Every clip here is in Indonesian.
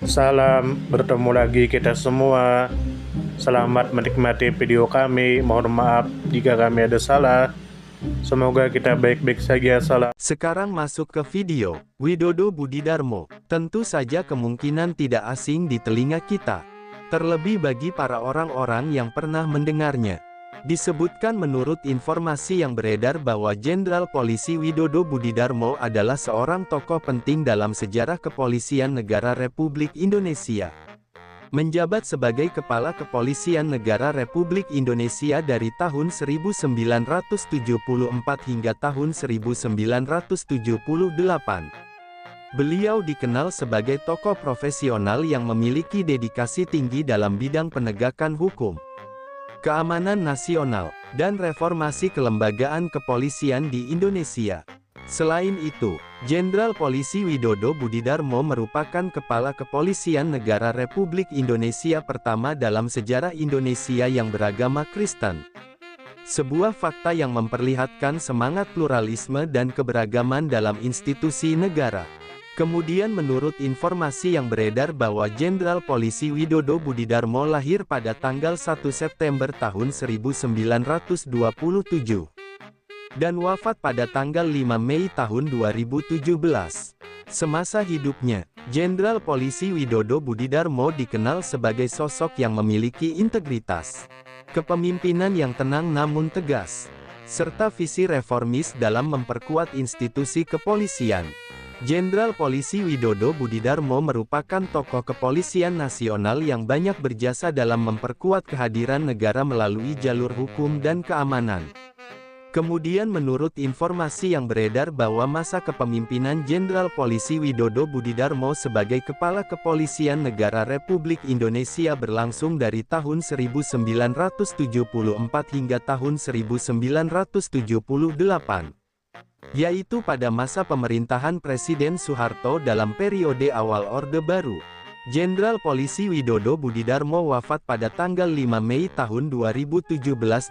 Salam, bertemu lagi kita semua. Selamat menikmati video kami. Mohon maaf jika kami ada salah. Semoga kita baik-baik saja. Salam. Sekarang masuk ke video. Widodo Budidarmo, tentu saja kemungkinan tidak asing di telinga kita. Terlebih bagi para orang-orang yang pernah mendengarnya. Disebutkan menurut informasi yang beredar bahwa Jenderal Polisi Widodo Budidarmo adalah seorang tokoh penting dalam sejarah kepolisian negara Republik Indonesia. Menjabat sebagai Kepala Kepolisian Negara Republik Indonesia dari tahun 1974 hingga tahun 1978. Beliau dikenal sebagai tokoh profesional yang memiliki dedikasi tinggi dalam bidang penegakan hukum, keamanan nasional, dan reformasi kelembagaan kepolisian di Indonesia. Selain itu, Jenderal Polisi Widodo Budidarmo merupakan Kepala Kepolisian Negara Republik Indonesia pertama dalam sejarah Indonesia yang beragama Kristen. Sebuah fakta yang memperlihatkan semangat pluralisme dan keberagaman dalam institusi negara. Kemudian menurut informasi yang beredar bahwa Jenderal Polisi Widodo Budidarmo lahir pada tanggal 1 September tahun 1927 dan wafat pada tanggal 5 Mei tahun 2017. Semasa hidupnya, Jenderal Polisi Widodo Budidarmo dikenal sebagai sosok yang memiliki integritas, kepemimpinan yang tenang namun tegas, serta visi reformis dalam memperkuat institusi kepolisian. Jenderal Polisi Widodo Budidarmo merupakan tokoh kepolisian nasional yang banyak berjasa dalam memperkuat kehadiran negara melalui jalur hukum dan keamanan. Kemudian menurut informasi yang beredar bahwa masa kepemimpinan Jenderal Polisi Widodo Budidarmo sebagai Kepala Kepolisian Negara Republik Indonesia berlangsung dari tahun 1974 hingga tahun 1978. Yaitu pada masa pemerintahan Presiden Soeharto dalam periode awal Orde Baru. Jenderal Polisi Widodo Budidarmo wafat pada tanggal 5 Mei tahun 2017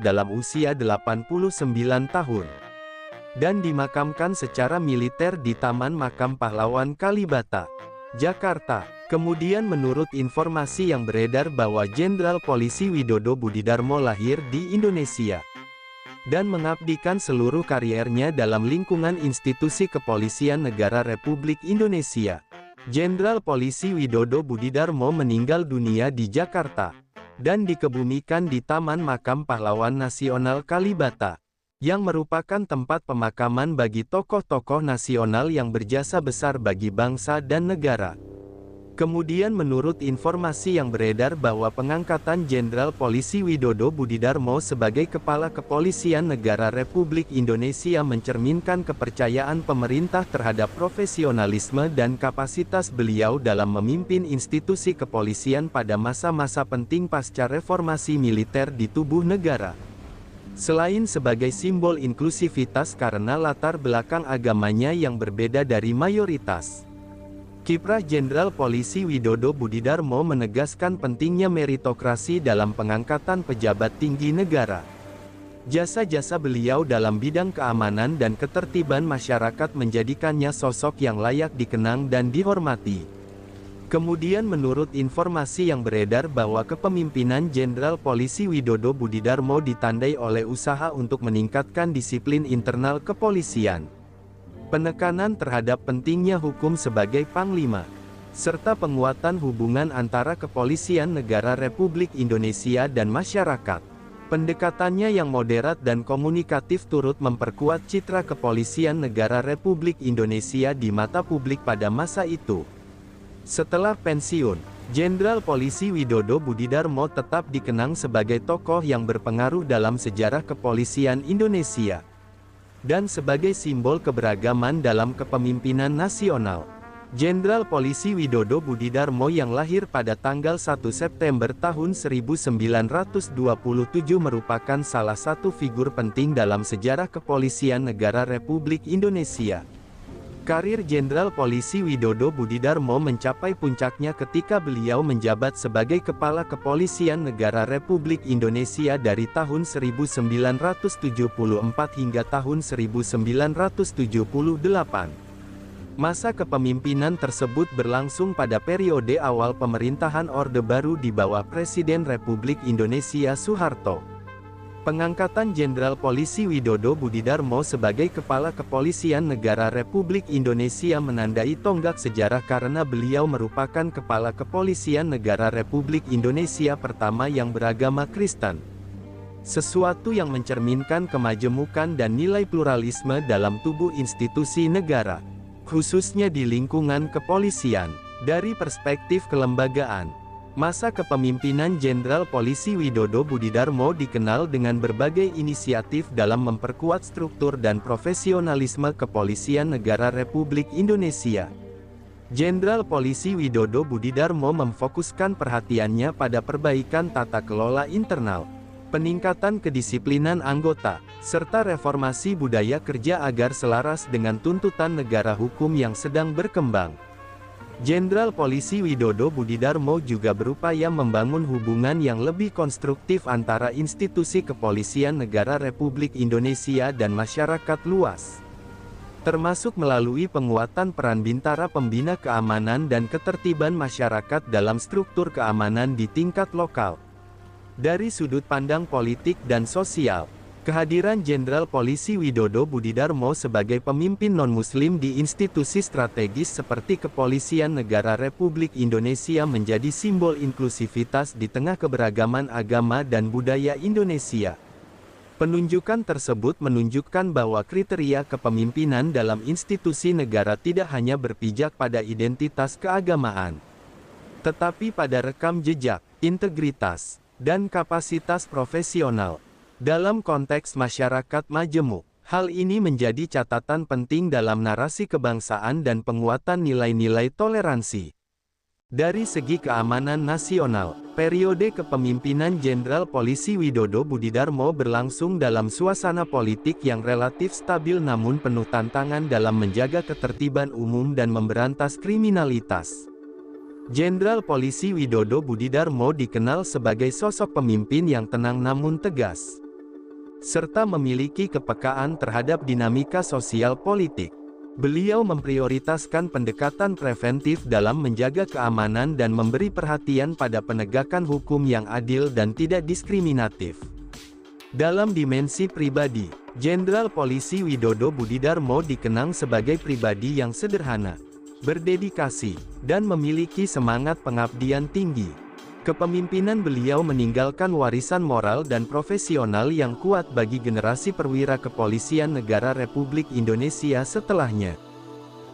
dalam usia 89 tahun. Dan dimakamkan secara militer di Taman Makam Pahlawan Kalibata, Jakarta. Kemudian menurut informasi yang beredar bahwa Jenderal Polisi Widodo Budidarmo lahir di Indonesia dan mengabdikan seluruh kariernya dalam lingkungan institusi kepolisian negara Republik Indonesia. Jenderal Polisi Widodo Budidarmo meninggal dunia di Jakarta dan dikebumikan di Taman Makam Pahlawan Nasional Kalibata, yang merupakan tempat pemakaman bagi tokoh-tokoh nasional yang berjasa besar bagi bangsa dan negara. Kemudian menurut informasi yang beredar bahwa pengangkatan Jenderal Polisi Widodo Budidarmo sebagai Kepala Kepolisian Negara Republik Indonesia mencerminkan kepercayaan pemerintah terhadap profesionalisme dan kapasitas beliau dalam memimpin institusi kepolisian pada masa-masa penting pasca reformasi militer di tubuh negara. Selain sebagai simbol inklusivitas karena latar belakang agamanya yang berbeda dari mayoritas, kiprah Jenderal Polisi Widodo Budidarmo menegaskan pentingnya meritokrasi dalam pengangkatan pejabat tinggi negara. Jasa-jasa beliau dalam bidang keamanan dan ketertiban masyarakat menjadikannya sosok yang layak dikenang dan dihormati. Kemudian menurut informasi yang beredar bahwa kepemimpinan Jenderal Polisi Widodo Budidarmo ditandai oleh usaha untuk meningkatkan disiplin internal kepolisian, penekanan terhadap pentingnya hukum sebagai panglima, serta penguatan hubungan antara kepolisian negara Republik Indonesia dan masyarakat. Pendekatannya yang moderat dan komunikatif turut memperkuat citra kepolisian negara Republik Indonesia di mata publik pada masa itu. Setelah pensiun, Jenderal Polisi Widodo Budidarmo tetap dikenang sebagai tokoh yang berpengaruh dalam sejarah kepolisian Indonesia dan sebagai simbol keberagaman dalam kepemimpinan nasional. Jenderal Polisi Widodo Budidarmo yang lahir pada tanggal 1 September tahun 1927 merupakan salah satu figur penting dalam sejarah kepolisian negara Republik Indonesia. Karir Jenderal Polisi Widodo Budidarmo mencapai puncaknya ketika beliau menjabat sebagai Kepala Kepolisian Negara Republik Indonesia dari tahun 1974 hingga tahun 1978. Masa kepemimpinan tersebut berlangsung pada periode awal pemerintahan Orde Baru di bawah Presiden Republik Indonesia Soeharto. Pengangkatan Jenderal Polisi Widodo Budidarmo sebagai Kepala Kepolisian Negara Republik Indonesia menandai tonggak sejarah karena beliau merupakan Kepala Kepolisian Negara Republik Indonesia pertama yang beragama Kristen. Sesuatu yang mencerminkan kemajemukan dan nilai pluralisme dalam tubuh institusi negara, khususnya di lingkungan kepolisian. Dari perspektif kelembagaan, masa kepemimpinan Jenderal Polisi Widodo Budidarmo dikenal dengan berbagai inisiatif dalam memperkuat struktur dan profesionalisme kepolisian negara Republik Indonesia. Jenderal Polisi Widodo Budidarmo memfokuskan perhatiannya pada perbaikan tata kelola internal, peningkatan kedisiplinan anggota, serta reformasi budaya kerja agar selaras dengan tuntutan negara hukum yang sedang berkembang. Jenderal Polisi Widodo Budidarmo juga berupaya membangun hubungan yang lebih konstruktif antara institusi kepolisian negara Republik Indonesia dan masyarakat luas, termasuk melalui penguatan peran Bintara Pembina Keamanan dan Ketertiban Masyarakat dalam struktur keamanan di tingkat lokal. Dari sudut pandang politik dan sosial, kehadiran Jenderal Polisi Widodo Budidarmo sebagai pemimpin non-muslim di institusi strategis seperti Kepolisian Negara Republik Indonesia menjadi simbol inklusivitas di tengah keberagaman agama dan budaya Indonesia. Penunjukan tersebut menunjukkan bahwa kriteria kepemimpinan dalam institusi negara tidak hanya berpijak pada identitas keagamaan, tetapi pada rekam jejak, integritas, dan kapasitas profesional. Dalam konteks masyarakat majemuk, hal ini menjadi catatan penting dalam narasi kebangsaan dan penguatan nilai-nilai toleransi. Dari segi keamanan nasional, periode kepemimpinan Jenderal Polisi Widodo Budidarmo berlangsung dalam suasana politik yang relatif stabil namun penuh tantangan dalam menjaga ketertiban umum dan memberantas kriminalitas. Jenderal Polisi Widodo Budidarmo dikenal sebagai sosok pemimpin yang tenang namun tegas, serta memiliki kepekaan terhadap dinamika sosial politik. Beliau memprioritaskan pendekatan preventif dalam menjaga keamanan dan memberi perhatian pada penegakan hukum yang adil dan tidak diskriminatif. Dalam dimensi pribadi, Jenderal Polisi Widodo Budidarmo dikenang sebagai pribadi yang sederhana, berdedikasi, dan memiliki semangat pengabdian tinggi. Kepemimpinan beliau meninggalkan warisan moral dan profesional yang kuat bagi generasi perwira kepolisian negara Republik Indonesia setelahnya.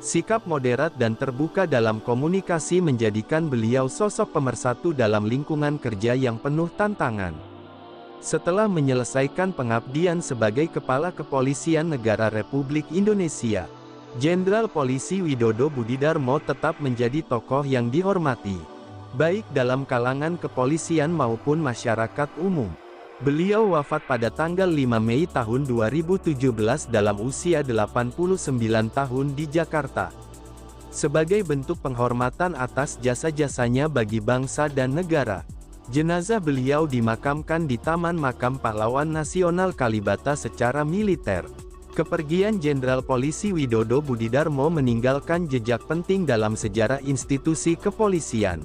Sikap moderat dan terbuka dalam komunikasi menjadikan beliau sosok pemersatu dalam lingkungan kerja yang penuh tantangan. Setelah menyelesaikan pengabdian sebagai Kepala Kepolisian Negara Republik Indonesia, Jenderal Polisi Widodo Budidarmo tetap menjadi tokoh yang dihormati, baik dalam kalangan kepolisian maupun masyarakat umum. Beliau wafat pada tanggal 5 Mei tahun 2017 dalam usia 89 tahun di Jakarta. Sebagai bentuk penghormatan atas jasa-jasanya bagi bangsa dan negara, jenazah beliau dimakamkan di Taman Makam Pahlawan Nasional Kalibata secara militer. Kepergian Jenderal Polisi Widodo Budidarmo meninggalkan jejak penting dalam sejarah institusi kepolisian,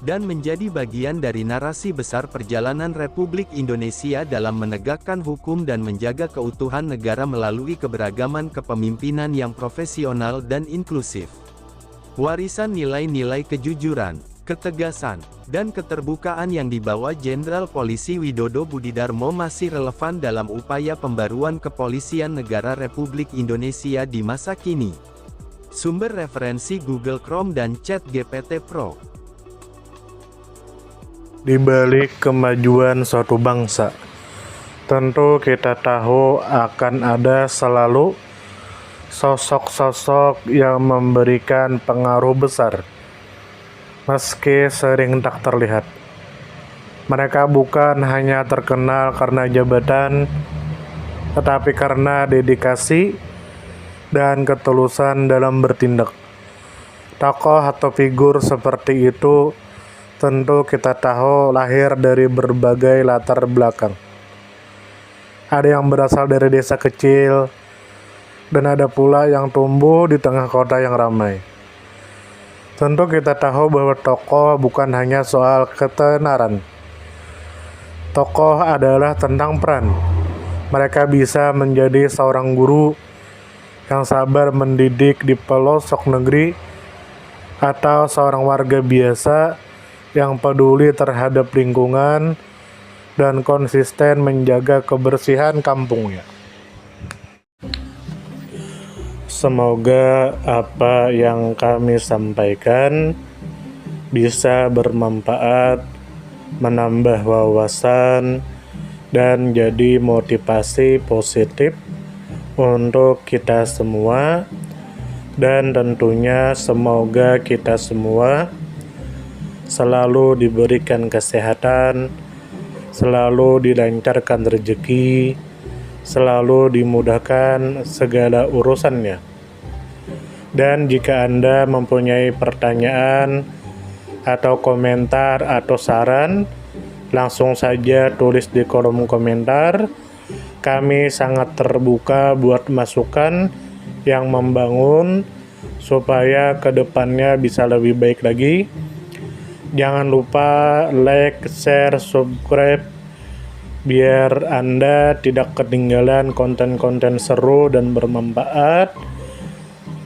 dan menjadi bagian dari narasi besar perjalanan Republik Indonesia dalam menegakkan hukum dan menjaga keutuhan negara melalui keberagaman kepemimpinan yang profesional dan inklusif. Warisan nilai-nilai kejujuran, ketegasan, dan keterbukaan yang dibawa Jenderal Polisi Widodo Budidarmo masih relevan dalam upaya pembaruan kepolisian negara Republik Indonesia di masa kini. Sumber referensi Google Chrome dan ChatGPT Pro. Di balik kemajuan suatu bangsa, tentu kita tahu akan ada selalu sosok-sosok yang memberikan pengaruh besar, meski sering tak terlihat. Mereka bukan hanya terkenal karena jabatan, tetapi karena dedikasi dan ketulusan dalam bertindak. Tokoh atau figur seperti itu tentu kita tahu lahir dari berbagai latar belakang. Ada yang berasal dari desa kecil, dan ada pula yang tumbuh di tengah kota yang ramai. Tentu kita tahu bahwa tokoh bukan hanya soal ketenaran. Tokoh adalah tentang peran. Mereka bisa menjadi seorang guru yang sabar mendidik di pelosok negeri, atau seorang warga biasa yang peduli terhadap lingkungan dan konsisten menjaga kebersihan kampungnya. Semoga apa yang kami sampaikan bisa bermanfaat, menambah wawasan, dan jadi motivasi positif untuk kita semua. Dan tentunya semoga kita semua selalu diberikan kesehatan, selalu dilancarkan rezeki, selalu dimudahkan segala urusannya. Dan jika Anda mempunyai pertanyaan atau komentar atau saran, langsung saja tulis di kolom komentar. Kami sangat terbuka buat masukan yang membangun supaya kedepannya bisa lebih baik lagi. Jangan lupa like, share, subscribe biar Anda tidak ketinggalan konten-konten seru dan bermanfaat.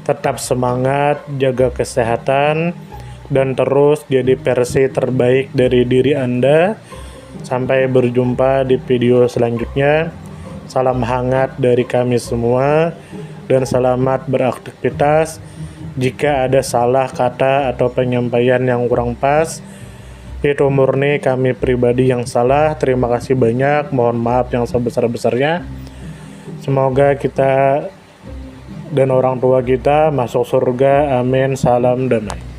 Tetap semangat, jaga kesehatan, dan terus jadi versi terbaik dari diri Anda. Sampai berjumpa di video selanjutnya. Salam hangat dari kami semua, dan selamat beraktivitas. Jika ada salah kata atau penyampaian yang kurang pas, itu murni kami pribadi yang salah. Terima kasih banyak, mohon maaf yang sebesar-besarnya. Semoga kita dan orang tua kita masuk surga, amin, salam damai.